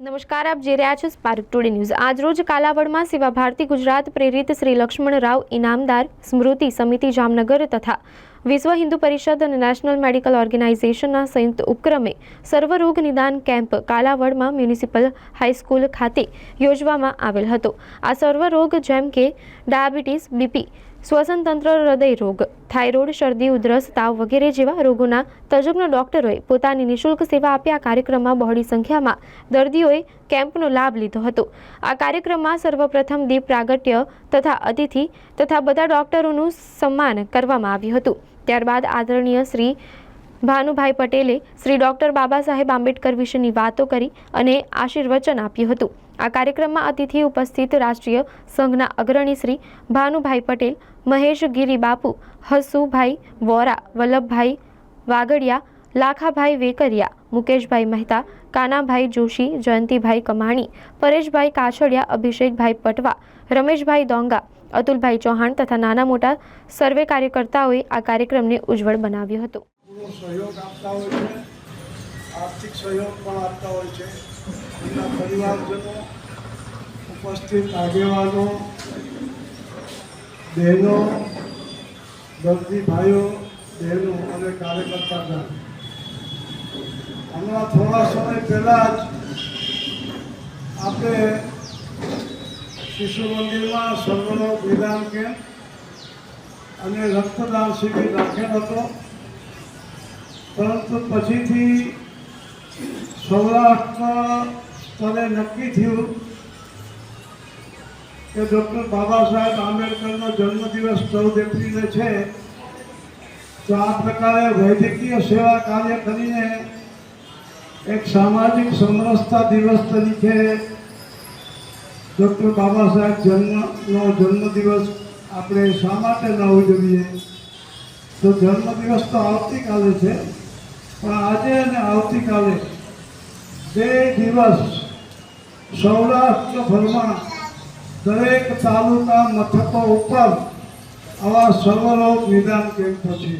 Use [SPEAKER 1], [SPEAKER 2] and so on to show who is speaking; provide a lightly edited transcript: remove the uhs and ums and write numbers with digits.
[SPEAKER 1] નમસ્કાર, આપ જોઈ રહ્યા છો સ્પાર્ક ટુડે ન્યૂઝ। આજરોજ કાલાવડમાં સેવા ભારતી ગુજરાત પ્રેરિત શ્રી લક્ષ્મણરાવ ઇનામદાર સ્મૃતિ સમિતિ જામનગર તથા વિશ્વ હિન્દુ પરિષદ અને નેશનલ મેડિકલ ઓર્ગેનાઇઝેશનના સંયુક્ત ઉપક્રમે સર્વરોગ નિદાન કેમ્પ કાલાવડમાં મ્યુનિસિપલ હાઈસ્કૂલ ખાતે યોજવામાં આવેલ હતો। આ સર્વરોગ જેમ કે ડાયાબિટીસ, બીપી, શ્વસન તંત્ર, હૃદય રોગ, થાઇરોઇડ, શરદી, ઉધરસ, તાવ વગેરે જેવા રોગોના તજજ્ઞ ડોક્ટરોએ પોતાની નિઃશુલ્ક સેવા આપી આ કાર્યક્રમમાં બહોળી સંખ્યામાં દર્દીઓએ કેમ્પનો લાભ લીધો હતો। આ કાર્યક્રમમાં સર્વપ્રથમ દીપ પ્રાગટ્ય તથા અતિથિ તથા બધા ડોક્ટરોનું સન્માન કરવામાં આવ્યું હતું। ત્યારબાદ આદરણીય શ્રી ભાનુભાઈ પટેલે શ્રી ડોક્ટર બાબા સાહેબ આંબેડકર વિશેની વાતો કરી અને આશીર્વચન આપ્યું હતું। આ કાર્યક્રમમાં અતિથિ ઉપસ્થિત રાષ્ટ્રીય સંઘના અગ્રણી શ્રી ભાનુભાઈ પટેલ, મહેશ ગીરી બાપુ, હસુભાઈ વોરા, વલ્લભભાઈ વાગડિયા, લાખાભાઈ વેકરિયા, મુકેશભાઈ મહેતા, કાનાભાઈ જોશી, જયંતિભાઈ કમાણી, પરેશભાઈ કાછડિયા, અભિષેકભાઈ પટવા, રમેશભાઈ દોંગા, અતુલભાઈ ચૌહાણ તથા નાના મોટા સર્વે કાર્યકર્તાઓએ આ કાર્યક્રમને ઉજ્જવળ બનાવ્યો હતો।
[SPEAKER 2] સહયોગ આપતા હોય છે, આર્થિક સહયોગ પણ આપતા હોય છે। એના પરિવારજનો, ઉપસ્થિત આગેવાનો, બહેનો, દર્દી ભાઈઓ બહેનો અને કાર્યકર્તાગણ, હમણાં થોડા સમય પહેલાં જ આપણે શિશુ મંદિરમાં સર્વરોગ નિદાન કેમ્પ અને રક્તદાન શિબિર રાખેલ હતો, પરંતુ પછીથી સૌરાષ્ટ્ર સ્તરે નક્કી થયું કે ડૉક્ટર બાબા સાહેબ આંબેડકરનો જન્મદિવસ 14 એપ્રિલે છે, તો આ પ્રકારે વૈદ્યકીય સેવા કાર્ય કરીને એક સામાજિક સમરસતા દિવસ તરીકે ડૉક્ટર બાબા સાહેબ જન્મદિવસ આપણે શા માટે ન ઉજવીએ? તો જન્મદિવસ તો આવતીકાલે છે, પણ આજે અને આવતીકાલે 2 દિવસ સૌરાષ્ટ્રભરમાં દરેક તાલુકા મથકો ઉપર આવા સર્વરોગ નિદાન કેમ્પો છે।